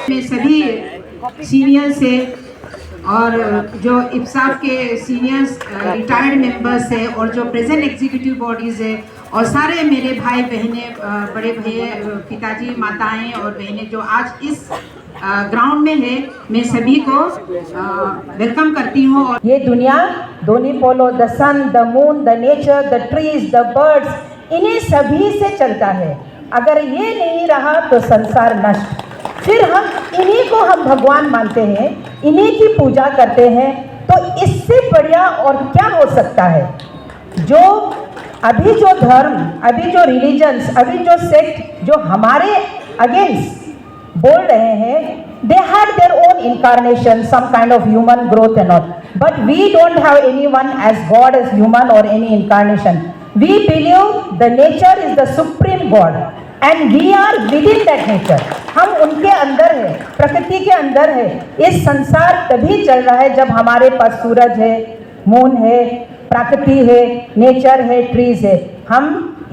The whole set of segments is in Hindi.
में सभी सीनियर से और जो इफ्साफ के सीनियर्स रिटायर्ड मेंबर्स है और जो प्रेजेंट एग्जीक्यूटिव बॉडीज़ है और सारे मेरे भाई बहनें, बड़े भैया, पिताजी, माताएं और बहनें जो आज इस ग्राउंड में है, मैं सभी को वेलकम करती हूँ। और ये दुनिया दोनों follow the sun, the moon, the nature, the trees, the birds, इन्हीं सभी से चलता है। अगर ये नहीं रहा तो संसार नष्ट। फिर हम इन्हीं को हम भगवान मानते हैं, इन्हीं की पूजा करते हैं, तो इससे बढ़िया और क्या हो सकता है। जो अभी जो धर्म, अभी जो रिलीजन्स, अभी जो सेक्ट जो हमारे अगेंस्ट बोल रहे हैं, they had their own incarnation, some kind of human growth and all, but we don't have anyone as God as human or any incarnation. We believe the nature is the supreme God and we are within that nature. हम उनके अंदर है, प्रकृति के अंदर है। इस संसार तभी चल रहा है जब हमारे पास सूरज है, मून है, प्रकृति है, नेचर है, ट्रीज है। हम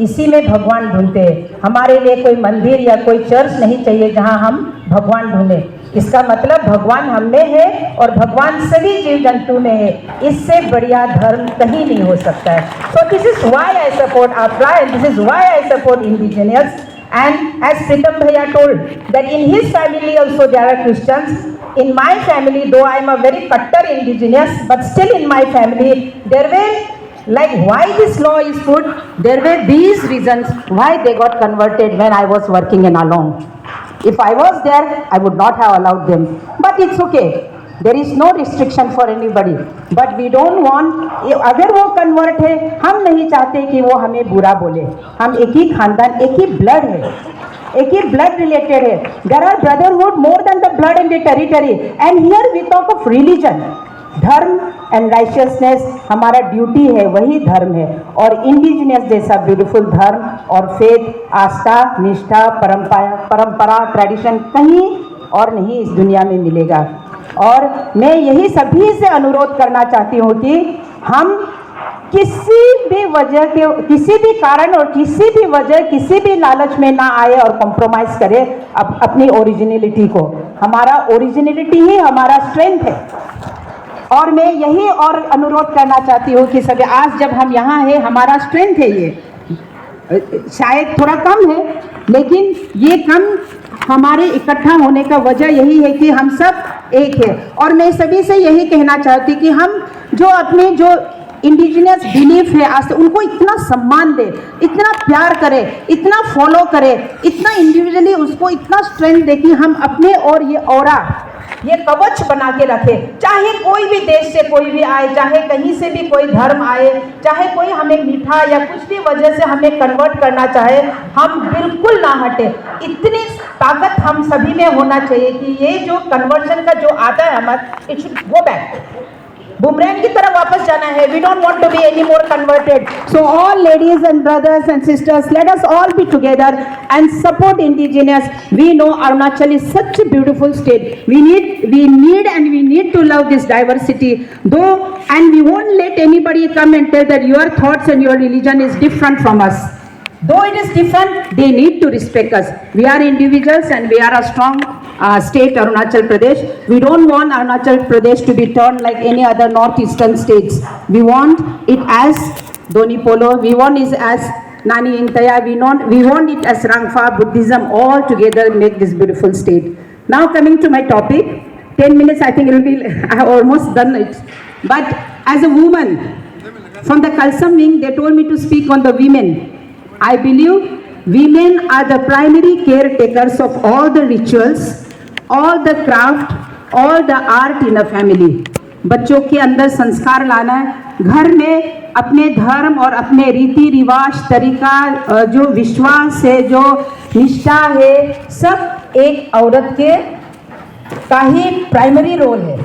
इसी में भगवान ढूंढते हैं। हमारे लिए कोई मंदिर या कोई चर्च नहीं चाहिए जहां हम भगवान ढूंढें। इसका मतलब भगवान हम में है और भगवान सभी जीव जंतु में है। इससे बढ़िया धर्म कहीं नहीं हो सकता है। So this is why I support APRA and this is why I support indigenous. And as Pritam Bhaiya told that in his family also there are Christians. In my family, though I am a very Kattar indigenous, but still in my family there were, like, why this law is put, there were these reasons why they got converted when I was working in Along. If I was there, I would not have allowed them. But it's okay. There is no restriction for anybody. But we don't want, अगर वो convert है, हम नहीं चाहते कि वो हमें बुरा बोले। हम एक ही खानदान, एक ही blood है, एक ही blood related है। There are brotherhood more than the blood and the territory. And here we talk of religion. धर्म एंड राइशियसनेस हमारा ड्यूटी है, वही धर्म है। और इंडिजिनियस जैसा ब्यूटीफुल धर्म और फेथ, आस्था, निष्ठा, परंपरा, ट्रेडिशन कहीं और नहीं इस दुनिया में मिलेगा। और मैं यही सभी से अनुरोध करना चाहती हूँ कि हम किसी भी वजह के, किसी भी कारण और किसी भी वजह, किसी भी लालच में ना आए और कॉम्प्रोमाइज़ करें अपनी ओरिजिनलिटी को। हमारा ओरिजिनलिटी ही हमारा स्ट्रेंथ है। और मैं यही और अनुरोध करना चाहती हूँ कि सभी आज जब हम यहाँ हैं, हमारा स्ट्रेंथ है, ये शायद थोड़ा कम है, लेकिन ये कम हमारे इकट्ठा होने का वजह यही है कि हम सब एक है। और मैं सभी से यही कहना चाहती कि हम जो अपने जो इंडिजिनियस बिलीफ है आज उनको इतना सम्मान दे, इतना प्यार करे, इतना फॉलो करे, इतना इंडिविजुअली उसको इतना स्ट्रेंथ दे कि हम अपने और ये ऑरा, ये कवच बना के रखे। चाहे कोई भी देश से कोई भी आए, चाहे कहीं से भी कोई धर्म आए, चाहे कोई हमें मीठा या कुछ भी वजह से हमें कन्वर्ट करना चाहे, हम बिल्कुल ना हटे। इतनी ताकत हम सभी में होना चाहिए कि ये जो कन्वर्शन का जो आता है हमारा, it should go back, boomerang की तरफ वापस जाना है। We don't want to be any more converted. So all ladies and brothers and sisters, let us all be together and support indigenous. We know Arunachal is such a beautiful state. We need to love this diversity. Though, and we won't let anybody come and tell that your thoughts and your religion is different from us. Though it is different, they need to respect us. We are individuals and we are a strong state Arunachal Pradesh. We don't want Arunachal Pradesh to be turned like any other northeastern states. We want it as Doni Polo, we want it as Nani Intaya, we want it as Rangfa, Buddhism, all together make this beautiful state. Now coming to my topic, 10 minutes I think it will be, I have almost done it. But as a woman, from the Kalsam wing, they told me to speak on the women. I believe women are the primary caretakers of all the rituals, all the craft, all the art in a family. बच्चों के अंदर संस्कार लाना है, घर में अपने धर्म और अपने रीति रिवाज तरीका, जो विश्वास है, जो निष्ठा है, सब एक औरत के का ही प्राइमरी रोल है।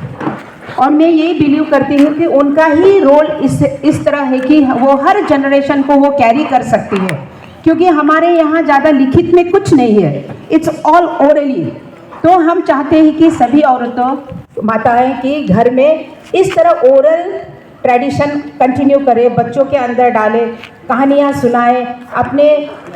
और मैं यही बिलीव करती हूँ कि उनका ही रोल इस तरह है कि वो हर जनरेशन को वो कैरी कर सकती है, क्योंकि हमारे यहाँ ज़्यादा लिखित में कुछ नहीं है, इट्स ऑल ओरली। तो हम चाहते हैं कि सभी औरतों माताएं कि घर में इस तरह ओरल ट्रेडिशन कंटिन्यू करें, बच्चों के अंदर डालें, कहानियाँ सुनाएं, अपने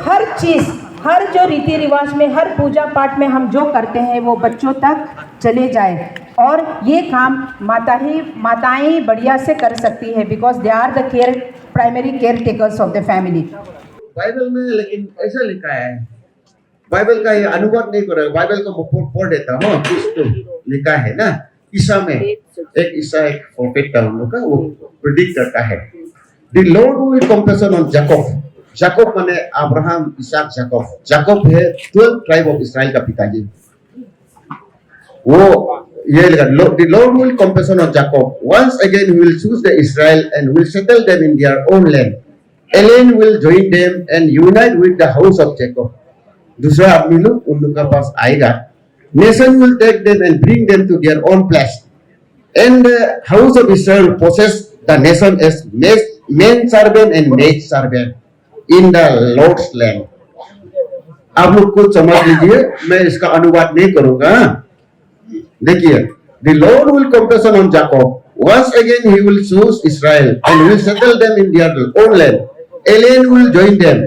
हर चीज़, हर जो रीति रिवाज में, हर पूजा पाठ में हम जो करते हैं वो बच्चों तक चले जाए। और ये काम माताएं बढ़िया से कर सकती है, because they are the primary care takers of the family. Bible में लेकिन ऐसा लिखा है, बाइबल का ये अनुवाद नहीं कर रहा है, बाइबल को पढ़ देता हूँ, कुछ तो लिखा है ना, ईसा में एक प्रोफेट था, उन लोग का वो प्रेडिक्ट करता है, the lord will compassion on Jacob. Jacob माने अब्राहम, इसहाक, जाकोब। जाकोब है 12 ट्राइब ऑफ इस्राएल का पिताजी। वो ये लिखा, the lord will compassion on Jacob, once again he will choose the Israel and will settle them in their own land, alien will join them and unite with the house of Jacob. दूसरा आदमी लोग उन लोग का पास आएगा, nation will take them and bring them to their own place, and the house of Israel will possess the nation as men servant and maid servant in the lord's land. आप लोग कुछ समझ लीजिए, मैं इसका अनुवाद नहीं करूंगा। देखिए, the lord will compassion on Jacob, once again he will choose Israel and will settle them in their own land, alien will join them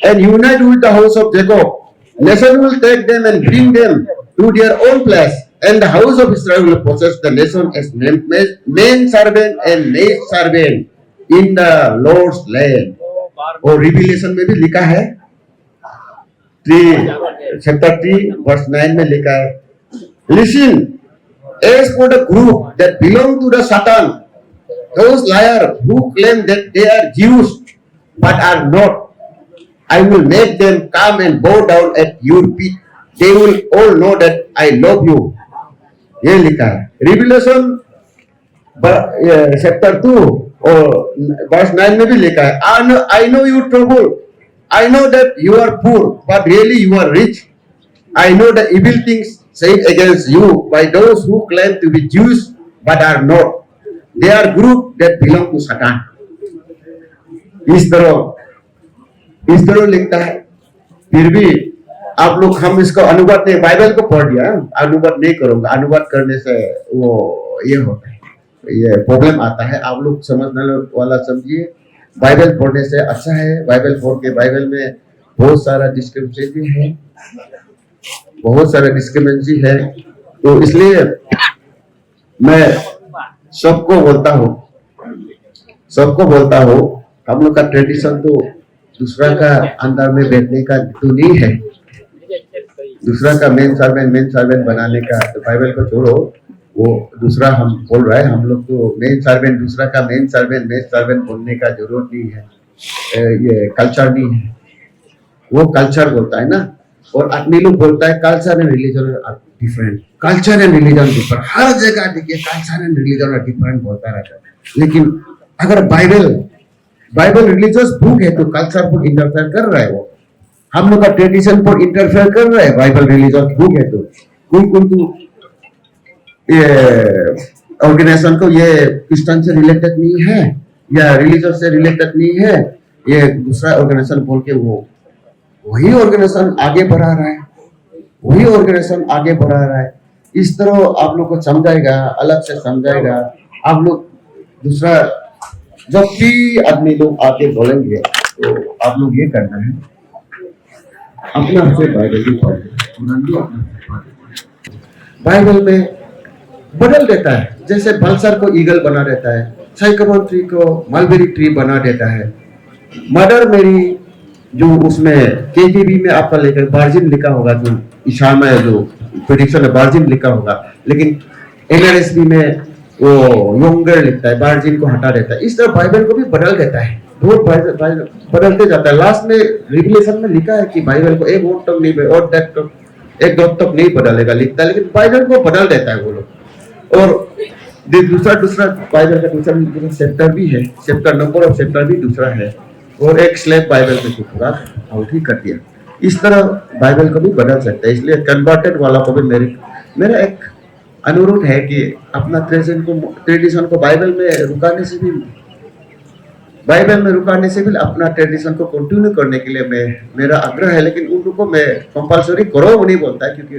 and unite with the house of Jacob, nation will take them and bring them to their own place, and the house of Israel will possess the nation as main servant and maid servant in the Lord's land। और रिविलेशन में भी लिखा है, चैप्टर 3 वर्स 9 में लिखा है, listen, as for the group that belong to the Satan, those liars who claim that they are Jews but are not, I will make them come and bow down at your feet. They will all know that I love you। ये लिखा है रिविलेशन चैप्टर 2 और वर्स 9 में भी लिखा है, I know your trouble, I know that you are poor but really you are rich, I know the evil things said against you by those who claim to be Jews but are not, they are group that belong to Satan। इस तरह लिखता है। फिर भी आप लोग, हम इसको अनुवाद नहीं, बाइबल को पढ़ दिया, अनुवाद नहीं करूंगा, अनुवाद करने से वो ये होता है, ये प्रॉब्लम आता है। आप लोग समझने वाला समझिए, बाइबल पढ़ने से अच्छा है। बाइबल पढ़ के, बाइबल में बहुत सारा डिस्क्रिप्शन है, बहुत सारा डिस्क्रिमिनेंसी है, तो इसलिए मैं सबको बोलता हूँ, हम लोग का ट्रेडिशन तो दूसरा का अंदर में बैठने का तो नहीं है, दूसरा का मेन सर्वेंट बनाने का। तो बाइबल को छोड़ो, वो दूसरा हम बोल रहे हैं, हम लोग तो मेन सर्वेंट, दूसरा का मेन सर्वेंट बोलने का जरूरत नहीं है, ये कल्चर नहीं है, वो कल्चर बोलता है ना। और आदमी लोग बोलता है culture and religion different, culture and religion different, हर जगह देखिए कल्चर एंड रिलीजन डिफरेंट बोलता रहता है। लेकिन अगर बाइबल रिलीजियस बुक है तो कल्चर पर इंटरफेयर कर रहा है, वो हम लोग का ट्रेडिशन पर इंटरफेयर कर रहा है। बाइबल रिलीजियस बुक है तो कोई तो ये ऑर्गेनाइजेशन को ये क्रिश्चियन से रिलेटेड नहीं है या रिलीजियस से रिलेटेड नहीं है, ये दूसरा ऑर्गेनाइजेशन बोल के वो वही ऑर्गेनाइजेशन आगे बढ़ा रहा है, इस तरह आप लोग को समझाएगा, अलग से समझाएगा। आप लोग दूसरा जब भी आदमी लोग आके बोलेंगे तो आप लोग ये करना है, अपना से बाइबल भी पढ़ें, बाइबल में बदल देता है। जैसे बल्सर को ईगल बना देता है, साइकोमोन ट्री को मलबेरी ट्री बना देता है। मदर मेरी जो उसमें केजीबी में आपका लेकर वर्जिन लिखा होगा, जो ईशा में जो प्रेडिक्शन है वर्जिन लिखा होगा, लेकिन एनआरएसबी में वो यंगर लिखता है, वर्जिन को हटा देता है। इस तरह बाइबल को भी बदल देता है, बहुत बदलते जाता है। लास्ट में रिवलेशन में लिखा है कि बाइबल को एक वर्ड तक नहीं और एक डॉट तक नहीं बदलेगा लिखता है, लेकिन बाइबल को बदल देता है वो लोग। और दूसरा बाइबल का दूसरा चैप्टर भी है, चैप्टर नंबर ऑफ चैप्टर भी दूसरा है, और एक स्लेब बाइबल को पूरा आउट ही कर दिया। इस तरह बाइबल को भी बदल सकता है। इसलिए कन्वर्टेड वाला को भी मेरा एक अनुरोध है कि अपना ट्रेडिशन को बाइबल में रुकाने से भी अपना ट्रेडिशन को कंटिन्यू करने के लिए मेरा आग्रह है। लेकिन उन लोगों को मैं कंपलसरी करो वो नहीं बोलता है, क्योंकि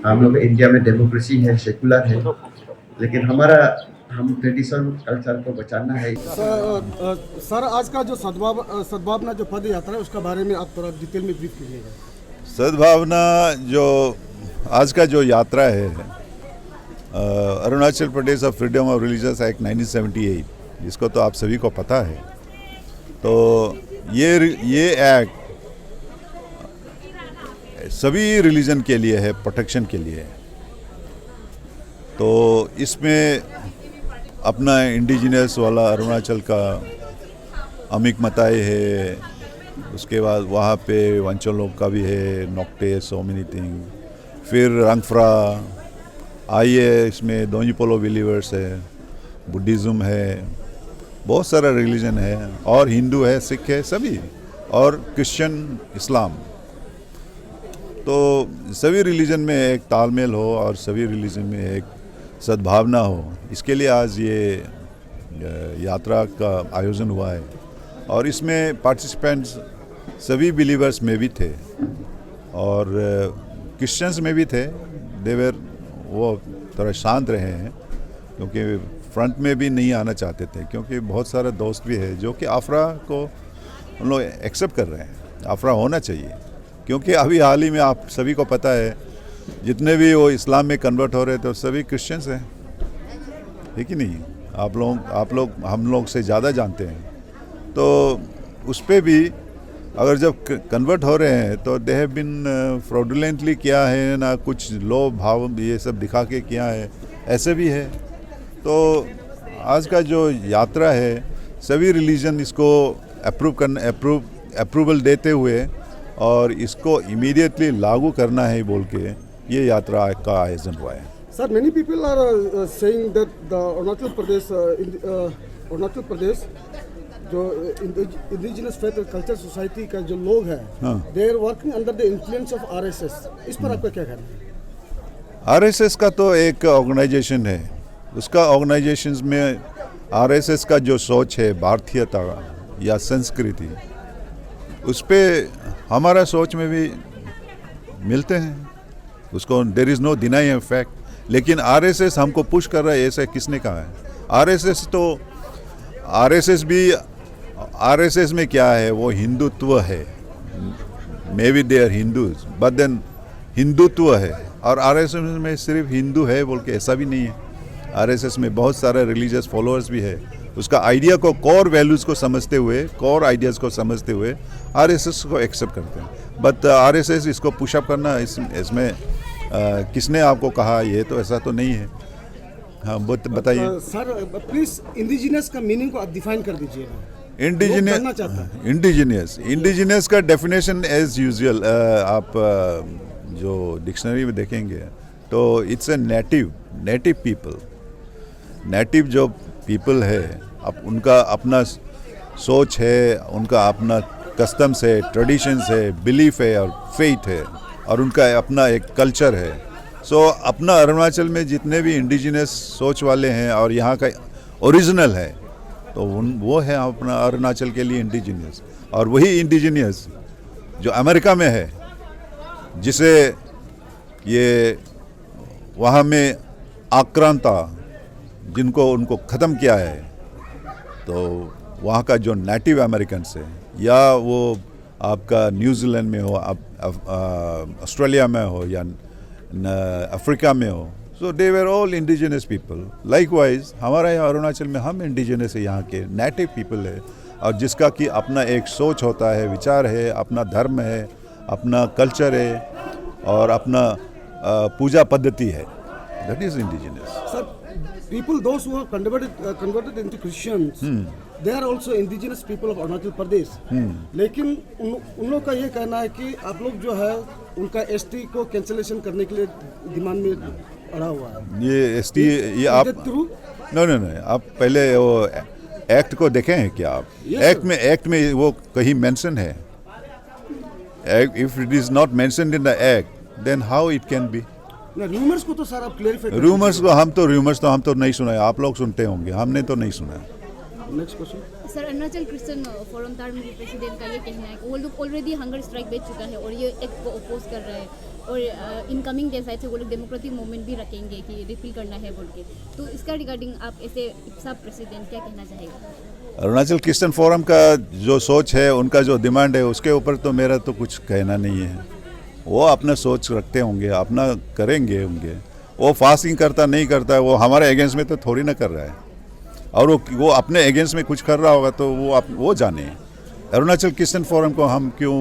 हम लोग इंडिया में डेमोक्रेसी है, सेकुलर है, लेकिन हम ट्रेडिशन कल्चर को बचाना है। सर आज का जो सद्भावना जो पद यात्रा है उसका बारे में आप थोड़ा डिटेल में ब्रीफ कीजिएगा। सद्भावना जो आज का जो यात्रा है, Arunachal Pradesh of freedom of religious act 1978, जिसको तो आप सभी को पता है। तो ये एक्ट सभी रिलीजन के लिए है, प्रोटेक्शन के लिए है। तो इसमें अपना इंडिजिनस वाला अरुणाचल का अमिक मताई है, उसके बाद वहाँ पे वंचलों का भी है, नोक्टे, सो मेनी थिंग। फिर रंगफ्रा आइए, इसमें दोनीपोलो बिलीवर्स है, बुद्धिज़्म है, बहुत सारा रिलीजन है, और हिंदू है, सिख है, सभी, और क्रिश्चियन, इस्लाम। तो सभी रिलीजन में एक तालमेल हो और सभी रिलीजन में एक सद्भावना हो, इसके लिए आज ये यात्रा का आयोजन हुआ है। और इसमें पार्टिसिपेंट्स सभी बिलीवर्स में भी थे और क्रिश्चियंस में भी थे। वो थोड़ा शांत रहे हैं, क्योंकि फ्रंट में भी नहीं आना चाहते थे, क्योंकि बहुत सारे दोस्त भी है जो कि आफरा को हम लोग एक्सेप्ट कर रहे हैं। आफरा होना चाहिए, क्योंकि अभी हाल ही में आप सभी को पता है जितने भी वो इस्लाम में कन्वर्ट हो रहे थे सभी क्रिश्चियंस हैं, है कि नहीं? आप लोग हम लोग से ज़्यादा जानते हैं। तो उस पर भी अगर जब कन्वर्ट हो रहे हैं तो दे हैव बिन फ्रॉडुलेंटली किया है ना, कुछ लोभ भाव ये सब दिखा के किया है, ऐसे भी है। तो आज का जो यात्रा है, सभी रिलीजन इसको अप्रूवल देते हुए और इसको इमीडिएटली लागू करना है बोल के ये यात्रा का आयोजन हुआ है। Sir, many people are saying that the Arunachal Pradesh जो इंडिजिनस फेथ कल्चर सोसाइटी का जो लोग हैं, they are working under the influence of RSS। इस पर आपका क्या कहना है? RSS का तो एक ऑर्गेनाइजेशन है, उसका ऑर्गेनाइजेशंस में RSS का जो सोच है भारतीयता या संस्कृति, उस पर हमारा सोच में भी मिलते हैं, उसको there is no denying fact. लेकिन RSS हमको पुश कर रहा है, ऐसा किसने कहा है? RSS में क्या है, वो हिंदुत्व है। Maybe they are Hindus, but then Hindutva है। और RSS में सिर्फ हिंदू है बोल के ऐसा भी नहीं है। RSS में बहुत सारे रिलीजियस फॉलोअर्स भी है। उसका आइडिया को, कोर वैल्यूज़ को समझते हुए, कोर आइडियाज़ को समझते हुए RSS को एक्सेप्ट करते हैं। बट RSS इसको पुशअप करना, इसमें किसने आपको कहा? ये तो ऐसा तो नहीं है। हाँ, बताइए सर। प्लीज इंडिजिनस का मीनिंग को आप डिफाइन कर दीजिए। इंडिजिनियस का डेफिनेशन एज यूजुअल आप जो डिक्शनरी में देखेंगे तो it's a native people. Native जो पीपल है, अब उनका अपना सोच है, उनका अपना कस्टम्स है, ट्रेडिशंस है, बिलीफ है और फेथ है, और उनका अपना एक कल्चर है। सो अपना अरुणाचल में जितने भी इंडिजिनस सोच वाले हैं और यहाँ का ओरिजिनल है, तो वो है अपना अरुणाचल के लिए इंडिजिनियस। और वही इंडिजिनियस जो अमेरिका में है, जिसे ये वहाँ में आक्रांता जिनको उनको ख़त्म किया है, तो वहाँ का जो नेटिव अमेरिकन्स है, या वो आपका न्यूजीलैंड में हो, ऑस्ट्रेलिया में हो, या अफ्रीका में हो, so they were all indigenous people. Likewise हमारा यहाँ अरुणाचल में हम इंडिजिनस है, यहाँ के नेटिव पीपल है, और जिसका कि अपना एक सोच होता है, विचार है, अपना धर्म है, अपना कल्चर है और अपना पूजा पद्धति है, that is indigenous. Sir, people those who have converted into Christians, they are also indigenous people of Arunachal Pradesh. लेकिन उन लोग का ये कहना है कि आप लोग जो है उनका एसटी को कैंसिलेशन करने के लिए दिमाग में अड़ा हुआ है। ये एसटी ये आप नहीं आप पहले वो एक्ट को देखें हैं क्या आप? Yes, एक्ट में वो कहीं मेंशन है? If it is not mentioned in the act then how it can be? Rumours को तो सर आप क्लेरिफाई रूमर्स को हम तो नहीं सुना है, आप लोग सुनते होंगे, हमने तो नहीं सुना है। Next question sir, Arunachal Christian forum Taram के प्रेसिडेंट का ये कहना है कि वो लोग ऑलरेडी हंगर स्ट्राइक भेज चुका है और ये एक्ट को अपोज कर रहे हैं, और इनकमिंग डे शायद से वो लोग डेमोक्रेटिक मूवमेंट भी रखेंगे कि रिपील करना है बोल के। तो इसका रिगार्डिंग आप ऐसे सब प्रेसिडेंट क्या कहना चाहेगा? अरुणाचल क्रिश्चियन फोरम का जो सोच है, उनका जो डिमांड है, उसके ऊपर तो मेरा तो कुछ कहना नहीं है। वो अपना सोच रखते होंगे, अपना करेंगे होंगे। वो फास्टिंग करता नहीं करता, वो हमारे अगेंस्ट में तो थोड़ी ना कर रहा है, और वो अपने अगेंस्ट में कुछ कर रहा होगा तो वो जाने। अरुणाचल क्रिश्चियन फोरम को हम क्यों,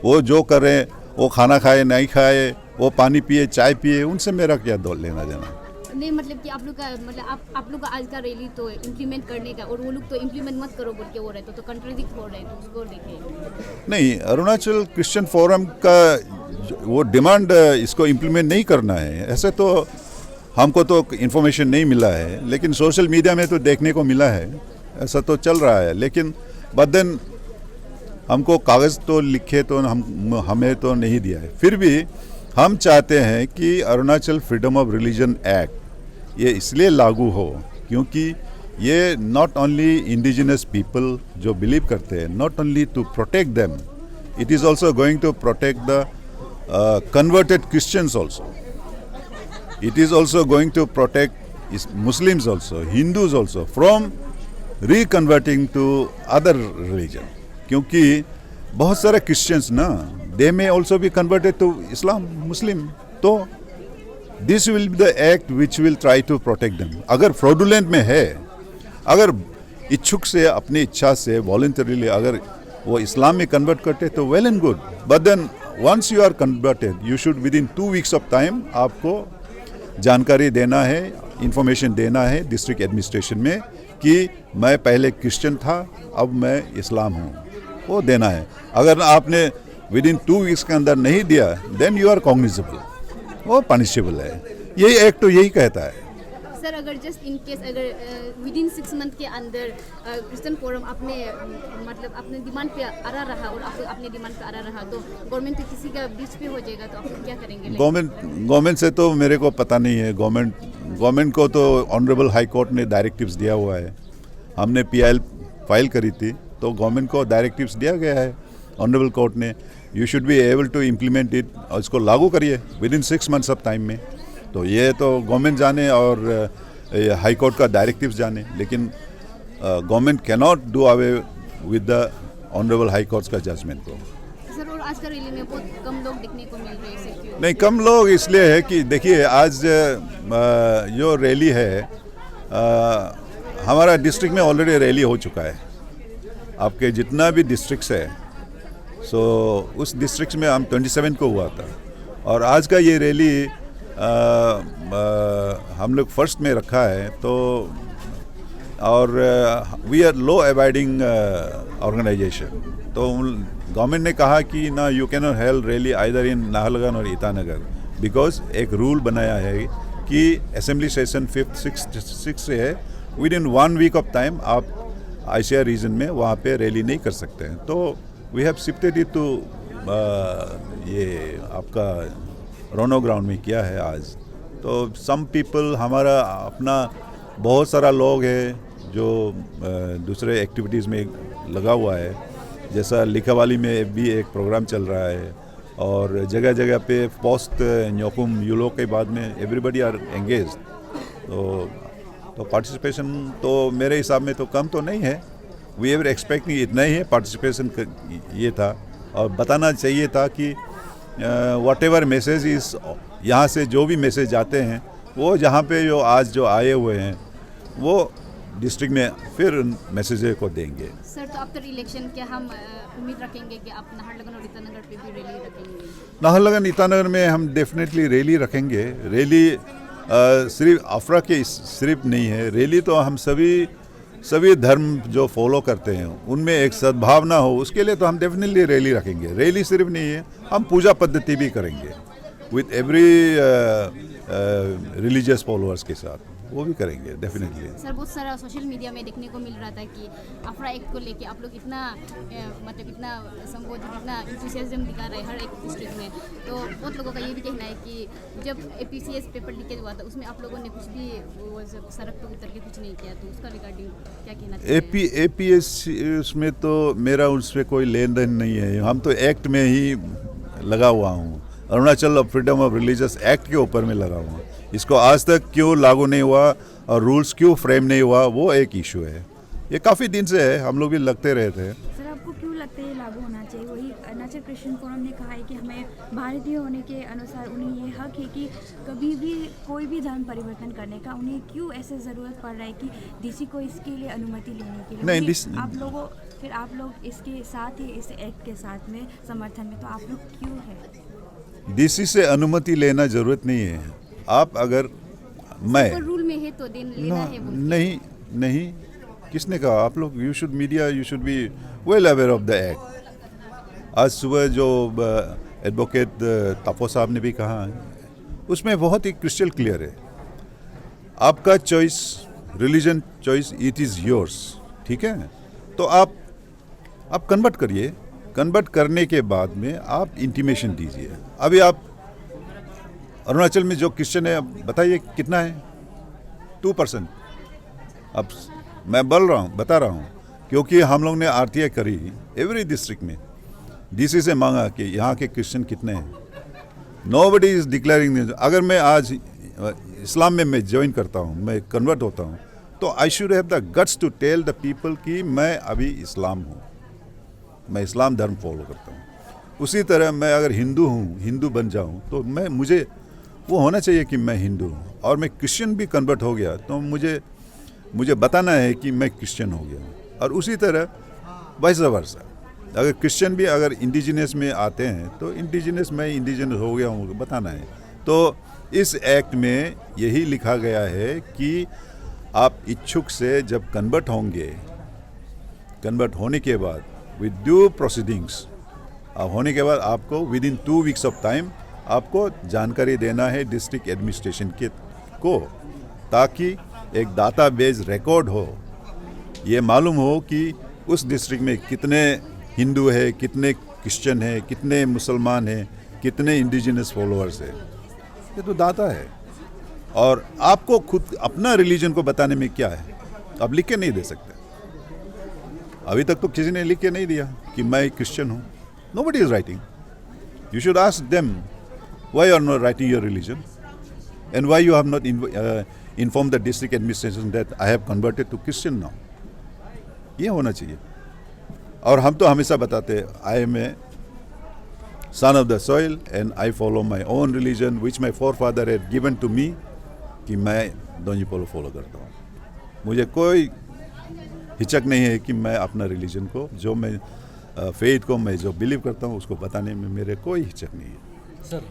वो जो करें, वो खाना खाए नहीं खाए, वो पानी पिए चाय पिए, उनसे मेरा क्या दौड़ लेना देना। नहीं मतलब कि आप लोग का मतलब आप लोग का आज का रैली तो इम्प्लीमेंट करने का, और वो लोग तो इम्प्लीमेंट मत करो बोल के हो रहे तो कंट्राडिक्ट हो रहे हैं, तो उसको देखिए। नहीं, अरुणाचल क्रिश्चियन फोरम का वो डिमांड इसको इम्प्लीमेंट नहीं करना है, ऐसे तो हमको तो इन्फॉर्मेशन नहीं मिला है, लेकिन सोशल मीडिया में तो देखने को मिला है, ऐसा तो चल रहा है। लेकिन बदन हमको कागज़ तो लिखे तो हमें तो नहीं दिया है। फिर भी हम चाहते हैं कि Arunachal freedom of religion act ये इसलिए लागू हो क्योंकि ये नॉट ओनली इंडिजिनस पीपल जो बिलीव करते हैं, not only to protect them, it is also going to protect the converted Christians also. It is also going to protect Muslims also, Hindus also from reconverting to other religion. क्योंकि बहुत सारे Christians ना, they may also be converted to Islam, Muslim. तो this will be the act which will try to protect them. अगर fraudulent में है, अगर इच्छुक से अपनी इच्छा से voluntarily अगर वो इस्लाम में कन्वर्ट करते तो well and good. But then once you are converted, you should within 2 weeks of time आपको जानकारी देना है, इंफॉर्मेशन देना है डिस्ट्रिक्ट एडमिनिस्ट्रेशन में कि मैं पहले क्रिश्चियन था, अब मैं इस्लाम हूँ, वो देना है। अगर आपने विदिन 2 वीक्स के अंदर नहीं दिया देन यू आर कॉग्निजेबल, वो पनिशेबल है। यही एक्ट तो यही कहता है। सर, अगर जस्ट इन केस अगर विदिन 6 मंथ के अंदर क्रिश्चियन फोरम अपने मतलब अपने डिमांड पे अड़ा रहा और आप अपने डिमांड पे अड़ा रहा तो गवर्नमेंट तो किसी का बीच पे हो जाएगा, तो आप क्या करेंगे? गवर्नमेंट से तो मेरे को पता नहीं है। गवर्नमेंट को तो ऑनरेबल हाई कोर्ट ने डायरेक्टिव्स दिया हुआ है। हमने PIL फाइल करी थी तो गवर्नमेंट को डायरेक्टिव्स दिया गया है ऑनरेबल कोर्ट ने, you should be able to implement it, और इसको लागू करिए विदिन 6 मंथ्स ऑफ टाइम में। तो ये तो गवर्नमेंट जाने और हाई कोर्ट का डायरेक्टिव्स जाने, लेकिन government cannot do away with the honourable high court का जजमेंट को। सर, और आज का रैली में बहुत कम लोग देखने को मिल रहे हैं, क्यों? नहीं, कम लोग इसलिए है कि देखिए आज जो रैली है, हमारा डिस्ट्रिक्ट में ऑलरेडी रैली हो चुका है। आपके जितना भी डिस्ट्रिक्ट्स है, सो उस डिस्ट्रिक्ट में हम 27 को हुआ था, और आज का ये रैली हम लोग फर्स्ट में रखा है। तो और we are law abiding organisation, तो गवर्नमेंट ने कहा कि ना you cannot held rally either in Naharlagun और ईटानगर, बिकॉज एक रूल बनाया है कि असेंबली सेशन 5th 6th से है, within 1 week of time आप ICR रीजन में वहाँ पे रैली नहीं कर सकते हैं। तो we have shifted it to ये आपका रोनो ग्राउंड में किया है आज। तो सम पीपल, हमारा अपना बहुत सारा लोग है जो दूसरे एक्टिविटीज़ में लगा हुआ है, जैसा लिखावाली में भी एक प्रोग्राम चल रहा है, और जगह जगह पे पोस्ट न्योकुम यूलो के बाद में एवरीबडी आर एंगेज। तो पार्टिसिपेशन तो मेरे हिसाब में तो कम तो नहीं है, वी एवर एक्सपेक्टिंग इतना ही है पार्टिसिपेशन ये था। और बताना चाहिए था कि वॉट एवर मैसेज इस यहाँ से जो भी मैसेज आते हैं वो जहाँ पे जो आज जो आए हुए हैं वो डिस्ट्रिक्ट में फिर मैसेज को देंगे। सर, तो आफ्टर इलेक्शन क्या हम उम्मीद रखेंगे कि आप नाहरलगुन और ईटानगर पे भी रैली रखेंगे? नाहरलगुन ईटानगर में हम डेफिनेटली रैली रखेंगे। रैली सिर्फ अफरा के सिर्फ नहीं है, रैली तो हम सभी धर्म जो फॉलो करते हैं उनमें एक सद्भावना हो, उसके लिए तो हम डेफिनेटली रैली रखेंगे। रैली सिर्फ नहीं है, हम पूजा पद्धति भी करेंगे विथ एवरी रिलीजियस फॉलोअर्स के साथ, वो भी करेंगे डेफिनेटली। सर, बहुत सारा सोशल मीडिया में देखने को मिल रहा था कि अफरा एक्ट को लेके आप लोग इतना मतलब इतना संबोधन, इतना इंथुसियाज्म दिखा रहे हैं हर एक डिस्ट्रिक्ट में। तो बहुत लोगों का ये भी कहना है कि जब APCS पेपर लीकेज हुआ था उसमें आप लोगों ने कुछ भी सड़क पर उतर के कुछ नहीं किया, तो उसका रिगार्डिंग क्या कहना चाहिए? APS उसमें तो मेरा उसमें कोई लेन देन नहीं है, हम तो एक्ट में ही लगा हुआ हूँ। Arunachal freedom of religious act के ऊपर में लगा हुआ। इसको आज तक क्यों लागू नहीं हुआ और रूल्स क्यों फ्रेम नहीं हुआ, वो एक इशू है। ये काफ़ी दिन से है, हम लोग भी लगते रहे थे। सर, आपको क्यों लगता है ये लागू होना चाहिए? वही अरुणाचल क्रिश्चियन फोरम ने कहा है कि हमें भारतीय होने के अनुसार उन्हें ये हक है कि कभी भी कोई भी धर्म परिवर्तन करने का। उन्हें क्यों ऐसे ज़रूरत पड़ रहा है कि DC को इसके लिए अनुमति लेने के लिए? नहीं, आप लोग इसके साथ ही इस एक्ट के साथ में समर्थन में, तो आप लोग क्यों है? DC से अनुमति लेना ज़रूरत नहीं है। आप अगर मैं रूल में है तो लेना है वो। नहीं, किसने कहा? आप लोग you should be well aware of the act. आज सुबह जो एडवोकेट तापो साहब ने भी कहा है, उसमें बहुत ही क्रिस्टल क्लियर है। आपका choice, religion choice, it is yours, ठीक है? तो आप कन्वर्ट करिए। कन्वर्ट करने के बाद में आप इंटीमेशन दीजिए। अभी आप अरुणाचल में जो क्रिश्चियन है, बताइए कितना है? 2%। अब मैं बता रहा हूँ क्योंकि हम लोग ने RTI करी एवरी डिस्ट्रिक्ट में, DC से मांगा कि यहाँ के क्रिश्चियन कितने हैं। Nobody is declaring. अगर मैं आज इस्लाम में मैं ज्वाइन करता हूँ, मैं कन्वर्ट होता हूँ, तो I should have the guts to tell the people कि मैं अभी इस्लाम हूँ, मैं इस्लाम धर्म फॉलो करता हूँ। उसी तरह मैं अगर हिंदू बन जाऊँ तो मुझे वो होना चाहिए कि मैं हिंदू हूँ। और मैं क्रिश्चियन भी कन्वर्ट हो गया तो मुझे बताना है कि मैं क्रिश्चियन हो गया। और उसी तरह वाइस वर्सा, अगर क्रिश्चियन भी अगर इंडिजिनस में आते हैं तो मैं इंडिजिनस हो गया हूँ बताना है। तो इस एक्ट में यही लिखा गया है कि आप इच्छुक से जब कन्वर्ट होंगे, कन्वर्ट होने के बाद विद ड्यू प्रोसीडिंग्स होने के बाद आपको with in 2 weeks of time आपको जानकारी देना है डिस्ट्रिक्ट एडमिनिस्ट्रेशन को, ताकि एक डाटाबेस रिकॉर्ड हो, ये मालूम हो कि उस डिस्ट्रिक्ट में कितने हिंदू है, कितने क्रिश्चियन है, कितने मुसलमान हैं, कितने इंडिजिनस फॉलोअर्स है। ये तो डाटा है। और आपको खुद अपना रिलीजन को बताने में क्या है, आप लिख के नहीं दे सकते। अभी तक तो किसी ने लिख के नहीं दिया कि मैं क्रिश्चियन हूँ। Nobody is writing. You should ask them why you are not writing your religion and why you have not informed the district administration that I have converted to Christian now. ये होना चाहिए। और हम तो हमेशा बताते हैं I am a son of the soil and I follow my own religion which my forefather had given to me, कि मैं दोनों फॉलो करता हूँ। मुझे कोई हिचक नहीं है कि मैं अपना रिलीजन को, जो मैं फेथ को मैं जो बिलीव करता हूँ उसको बताने में मेरे कोई हिचक नहीं है। सर,